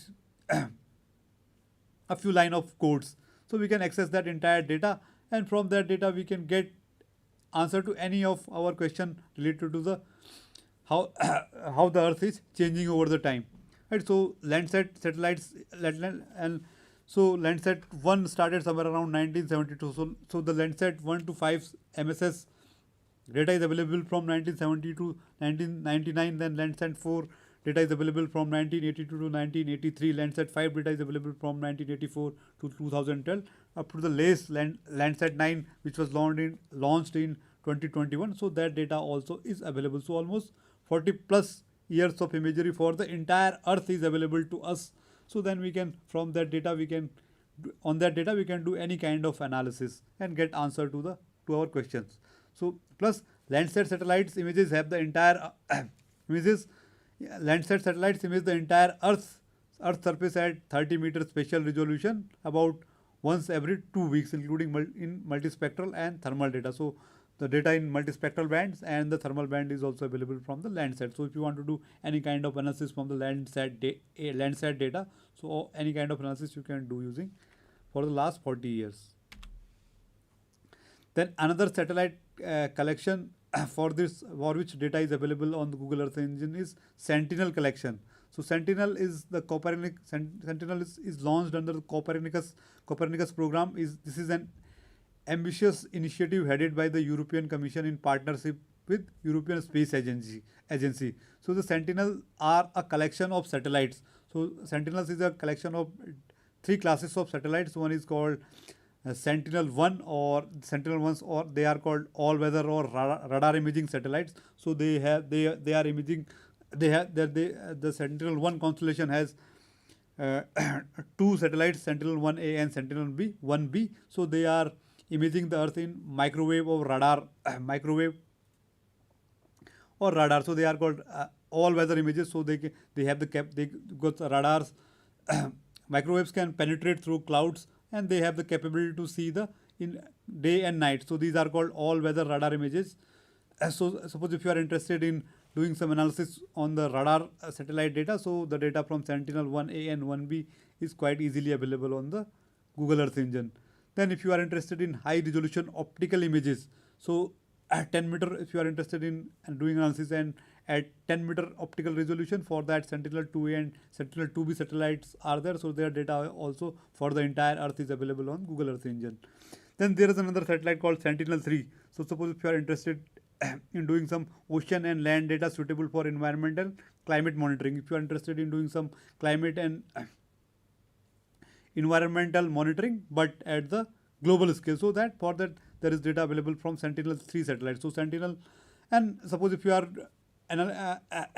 a few line of codes. So we can access that entire data, and from that data we can get answer to any of our question related to the how how the Earth is changing over the time. Right. So Landsat satellites and so Landsat 1 started somewhere around 1972. So the Landsat 1 to 5 MSS data is available from 1970 to 1999. Then Landsat 4 data is available from 1982 to 1983. Landsat 5 data is available from 1984 to 2012, up to the latest Landsat 9, which was launched in 2021. So that data also is available. So almost 40 plus years of imagery for the entire Earth is available to us. So then we can, from that data, on that data we can do any kind of analysis and get answer to our questions. So plus Landsat satellites images have the entire images. Landsat satellites image the entire Earth surface at 30 meter spatial resolution about once every 2 weeks, including in multispectral and thermal data. So the data in multispectral bands and the thermal band is also available from the Landsat. So if you want to do any kind of analysis from the Landsat data, so any kind of analysis you can do using for the last 40 years. Then another satellite collection for which data is available on the Google Earth Engine is Sentinel collection. So Sentinel is the Sentinel is launched under the Copernicus program. This is an ambitious initiative headed by the European Commission in partnership with European Space Agency. So the Sentinel are a collection of satellites. So Sentinels is a collection of 3 classes of satellites. One is called Sentinel-1 or Sentinel-1s, or they are called all-weather or radar imaging satellites. So they are imaging. The Sentinel-1 constellation has 2 satellites, Sentinel-1A and Sentinel-1B. So they are imaging the Earth in microwave or radar. So they are called all-weather images. So they got the radars. Microwaves can penetrate through clouds, and they have the capability to see in day and night. So these are called all-weather radar images. So suppose if you are interested in doing some analysis on the radar satellite data, so the data from Sentinel-1A and 1B is quite easily available on the Google Earth Engine. Then if you are interested in high resolution optical images, so at 10 meter, if you are interested in doing analysis and at 10 meter optical resolution, for that Sentinel-2A and Sentinel-2B satellites are there. So their data also for the entire Earth is available on Google Earth Engine. Then there is another satellite called Sentinel-3. So suppose if you are interested in doing some ocean and land data suitable for environmental climate monitoring, if you are interested in doing some climate and environmental monitoring but at the global scale, so that for that there is data available from Sentinel-3 satellites. So Sentinel, and suppose if you are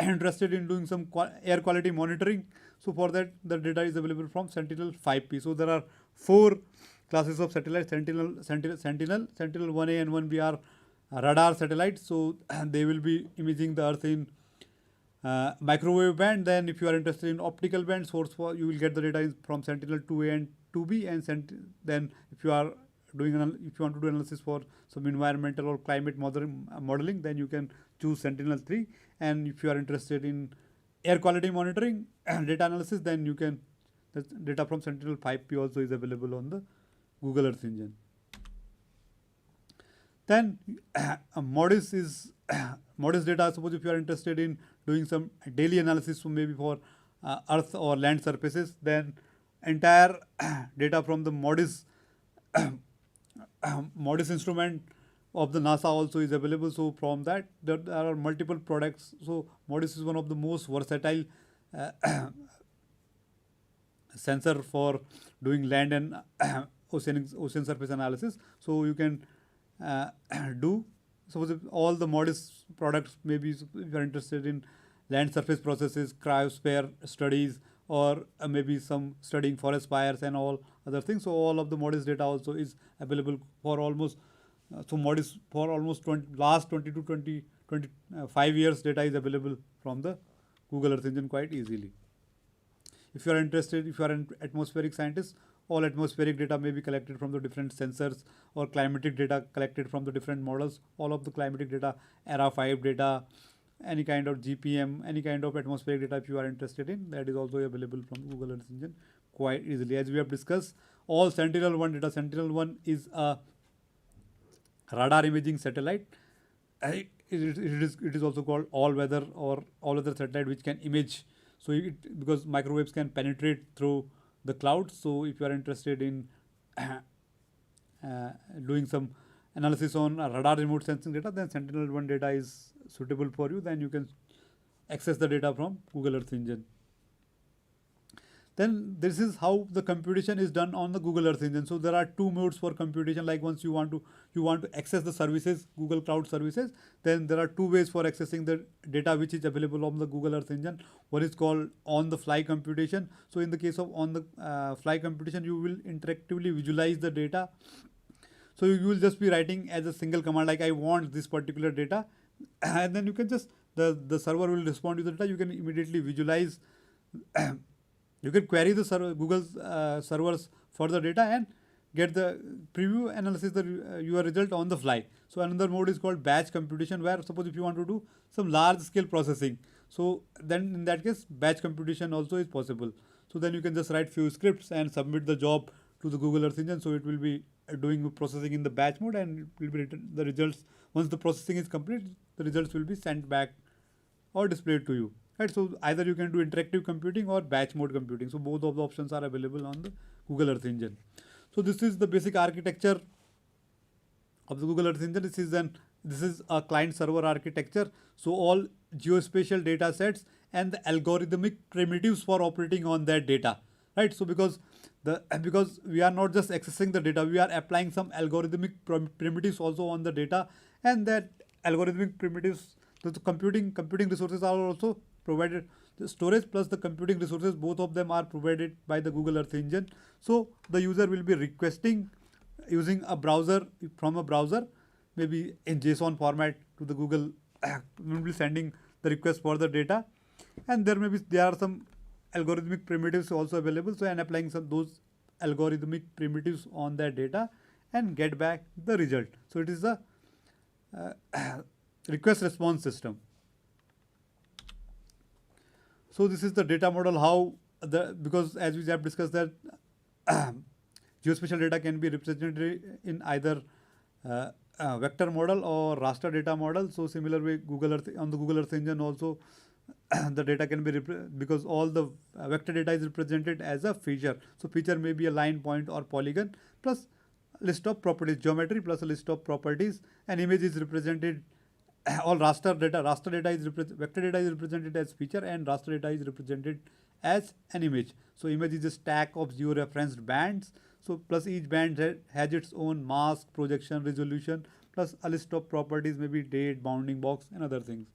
interested in doing some air quality monitoring, so for that the data is available from Sentinel-5P. So there are 4 classes of satellites. Sentinel-1A and 1B are radar satellites. So they will be imaging the Earth in microwave band. Then if you are interested in optical band source, you will get the data from Sentinel-2A and 2B. And then if you want to do analysis for some environmental or climate modeling, then you can choose Sentinel-3. And if you are interested in air quality monitoring and data analysis, then you can, the data from Sentinel-5P also is available on the Google Earth Engine. Then MODIS data. Suppose if you are interested in doing some daily analysis, so maybe for Earth or land surfaces, then entire data from the MODIS instrument of the NASA also is available. So from that, there are multiple products. So MODIS is one of the most versatile uh, sensor for doing land and ocean surface analysis. So you can uh, do, suppose if all the MODIS products, maybe if you are interested in land surface processes, cryosphere studies, or maybe some studying forest fires and all other things. So all of the MODIS data also is available for almost so MODIS for almost last 20 to 25 years data is available from the Google Earth Engine quite easily. If you are interested, if you are an atmospheric scientist, all atmospheric data may be collected from the different sensors, or climatic data collected from the different models. All of the climatic data, ERA 5 data, any kind of GPM, any kind of atmospheric data if you are interested in, that is also available from Google Earth Engine quite easily. As we have discussed, all Sentinel-1 data, Sentinel-1 is a radar imaging satellite. It is also called all-weather or all-weather satellite, which can image. So because microwaves can penetrate through the clouds. So if you are interested in doing some analysis on radar remote sensing data, then Sentinel-1 data is suitable for you. Then you can access the data from Google Earth Engine. Then this is how the computation is done on the Google Earth Engine. So there are two modes for computation. Like once you want to access the services, Google Cloud services, then there are two ways for accessing the data which is available on the Google Earth Engine. One is called on-the-fly computation. So in the case of on-the-fly computation, you will interactively visualize the data. So you will just be writing as a single command, like I want this particular data, and then you can just the server will respond to the data. You can immediately visualize. You can query the Google's servers for the data and get the preview analysis your result on the fly. So another mode is called batch computation, where suppose if you want to do some large scale processing, so then in that case batch computation also is possible. So then you can just write few scripts and submit the job to the Google Earth Engine. So it will be doing processing in the batch mode, and it will be written the results. Once the processing is complete, the results will be sent back or displayed to you. Right, so either you can do interactive computing or batch mode computing. So both of the options are available on the Google Earth Engine. So this is the basic architecture of the Google Earth Engine. This is a client server architecture. So all geospatial data sets and the algorithmic primitives for operating on that data. Right. So because we are not just accessing the data, we are applying some algorithmic primitives also on the data, and that algorithmic primitives, the computing resources are also provided. The storage plus the computing resources, both of them are provided by the Google Earth Engine. So the user will be requesting using a browser, from a browser, maybe in JSON format to the Google, will be sending the request for the data, and there are some algorithmic primitives also available. So and applying those algorithmic primitives on that data and get back the result. So it is a request response system. So this is the data model, how because as we have discussed that geospatial data can be represented in either vector model or raster data model. So similar way on the Google Earth Engine also the data can be because all the vector data is represented as a feature. So feature may be a line, point or polygon plus list of properties, geometry plus a list of properties. An image is represented all vector data is represented as feature, and raster data is represented as an image. So image is a stack of georeferenced bands. So plus each band has its own mask, projection, resolution, plus a list of properties, maybe date, bounding box, and other things.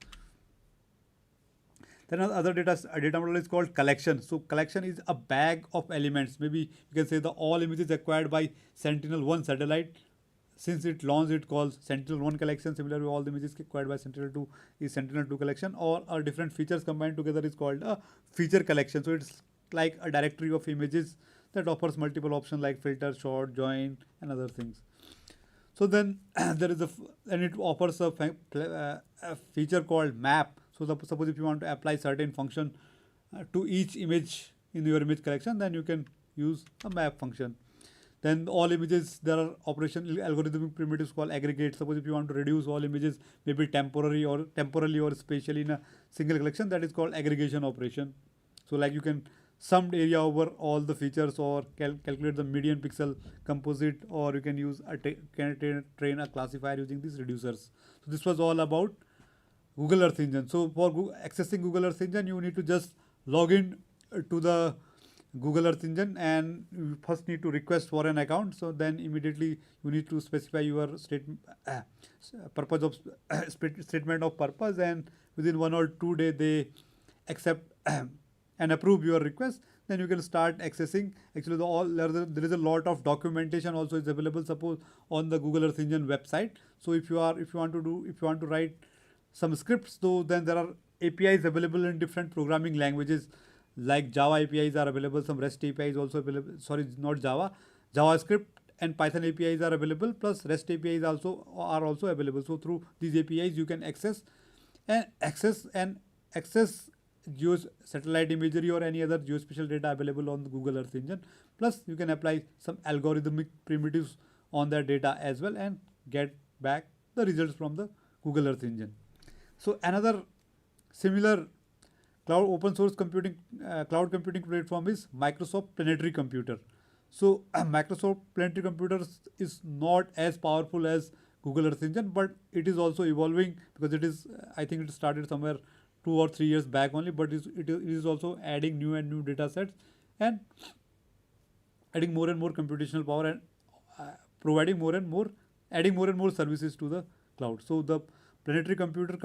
Then other data model is called collection. So collection is a bag of elements. Maybe you can say the all images acquired by Sentinel-1 satellite. Since it launched, it calls Sentinel-1 collection. Similarly, all the images acquired by Sentinel-2 is Sentinel-2 collection, or different features combined together is called a feature collection. So it's like a directory of images that offers multiple options like filter, sort, join, and other things. So then it offers a feature called map. So suppose if you want to apply certain function to each image in your image collection, then you can use a map function. Then all images, there are algorithmic primitives called aggregate. Suppose if you want to reduce all images, maybe temporarily or spatially in a single collection, that is called aggregation operation. So like you can summed area over all the features, or calculate the median pixel composite, or you can use train a classifier using these reducers. So this was all about Google Earth Engine. So for accessing Google Earth Engine, you need to just log in to the Google Earth Engine, and you first need to request for an account. So then immediately you need to specify your purpose of statement of purpose, and within 1 or 2 days they accept and approve your request. Then you can start accessing. Actually, there is a lot of documentation also is available. Suppose on the Google Earth Engine website. So if you want to write some scripts, though, then there are APIs available in different programming languages, like Java APIs are available, some REST APIs also available. Sorry, not Java, JavaScript and Python APIs are available. Plus REST APIs are also available. So through these APIs, you can access satellite imagery or any other geospatial data available on the Google Earth Engine. Plus, you can apply some algorithmic primitives on that data as well and get back the results from the Google Earth Engine. So another similar open source cloud computing platform is Microsoft Planetary Computer. So Microsoft Planetary Computer is not as powerful as Google Earth Engine, but it is also evolving, because it is, I think it started somewhere 2 or 3 years back only, but it is also adding new data sets and adding more and more computational power, and adding more and more services to the cloud. So the Planetary Computer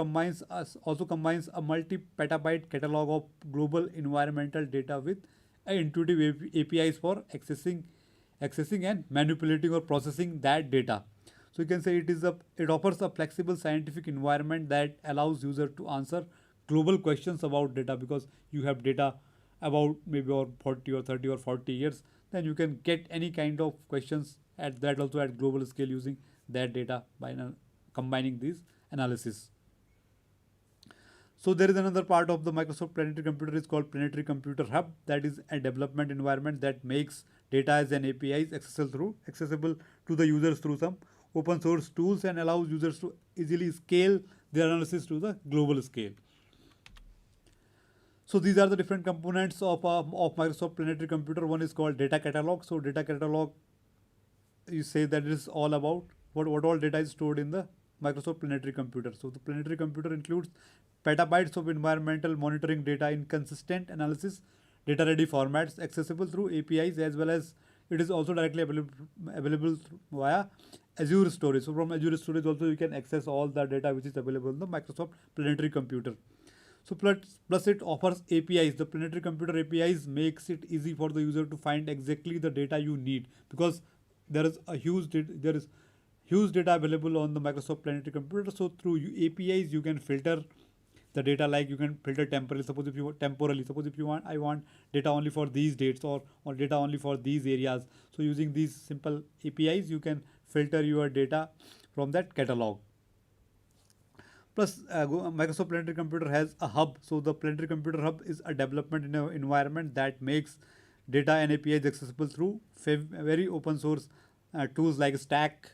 also combines a multi-petabyte catalog of global environmental data with intuitive APIs for accessing and manipulating or processing that data. So you can say it offers a flexible scientific environment that allows user to answer global questions about data, because you have data about maybe or 40 or 30 or 40 years, then you can get any kind of questions at global scale using that data by combining these analysis. So there is another part of the Microsoft Planetary Computer is called Planetary Computer Hub. That is a development environment that makes data as an APIs accessible to the users through some open source tools, and allows users to easily scale their analysis to the global scale. So these are the different components of Microsoft Planetary Computer. One is called data catalog. So data catalog, you say that it is all about what all data is stored in the Microsoft Planetary Computer. So the Planetary Computer includes petabytes of environmental monitoring data in consistent analysis, data ready formats accessible through APIs, as well as it is also directly available via Azure storage. So from Azure storage also you can access all the data which is available in the Microsoft Planetary Computer. So plus it offers APIs. The Planetary Computer APIs makes it easy for the user to find exactly the data you need, because there is huge data available on the Microsoft Planetary Computer. So through APIs you can filter the data, like you can filter temporally. Suppose if you want, I want data only for these dates, or data only for these areas. So using these simple APIs you can filter your data from that catalog. Plus, Microsoft Planetary Computer has a hub. So the Planetary Computer Hub is a development environment that makes data and APIs accessible through very open source tools like Stack,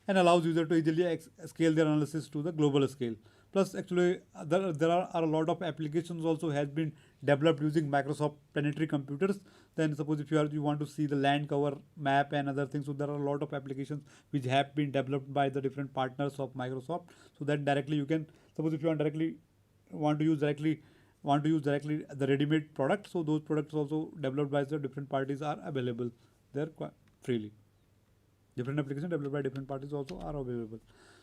and allows user to easily scale their analysis to the global scale. Plus, actually, there are a lot of applications also has been developed using Microsoft Planetary Computers. Then suppose if you want to see the land cover map and other things, so there are a lot of applications which have been developed by the different partners of Microsoft. So that directly you can, suppose if you want to use directly the ready-made product, so those products also developed by the different parties are available there freely. Different applications developed by different parties also are available.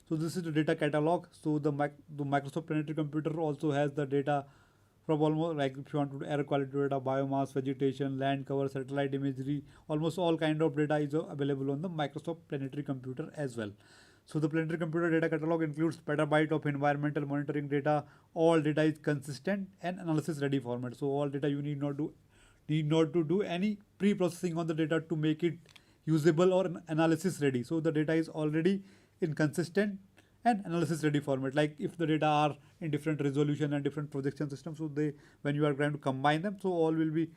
So this is the data catalog. So the Microsoft Planetary Computer also has the data from almost, like if you want to air quality data, biomass, vegetation, land cover, satellite imagery, almost all kind of data is available on the Microsoft Planetary Computer as well. So the Planetary Computer data catalog includes petabyte of environmental monitoring data. All data is consistent and analysis ready format. So all data you need not to do any pre-processing on the data to make it usable or analysis ready. So the data is already in consistent and analysis ready format. Like if the data are in different resolution and different projection systems, so when you are trying to combine them, so all will be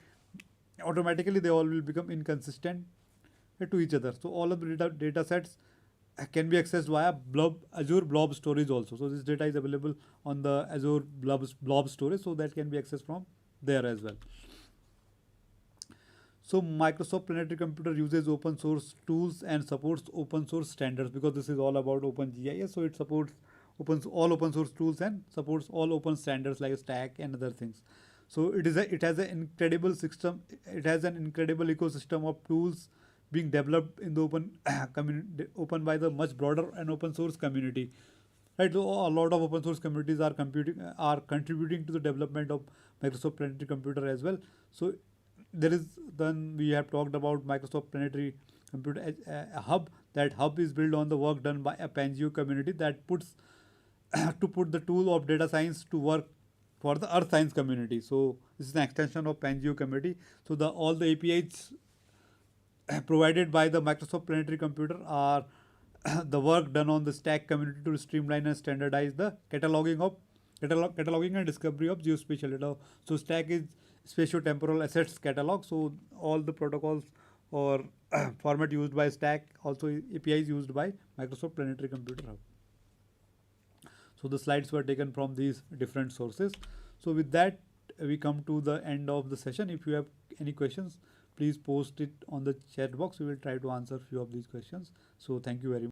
automatically, they all will become inconsistent to each other. So all of the data sets can be accessed via Azure Blob storage also. So this data is available on the Azure Blob storage, so that can be accessed from there as well. So Microsoft Planetary Computer uses open source tools and supports open source standards, because this is all about Open GIS. So it supports all open source tools and supports all open standards like Stack and other things. So it has an incredible system. It has an incredible ecosystem of tools being developed in the open community, open by the much broader and open source community. Right, so a lot of open source communities are contributing to the development of Microsoft Planetary Computer as well. So there is, then we have talked about Microsoft Planetary Computer as a hub. That hub is built on the work done by a Pangeo community that puts to put the tool of data science to work for the earth science community. So this is an extension of Pangeo community. So the all the APIs provided by the Microsoft Planetary Computer are the work done on the Stack community to streamline and standardize the cataloging and discovery of geospatial data. So Stack is spatio-temporal assets catalog. So all the protocols or format used by Stack, also APIs used by Microsoft Planetary Computer Hub. So the slides were taken from these different sources. So with that, we come to the end of the session. If you have any questions, please post it on the chat box. We will try to answer few of these questions. So thank you very much.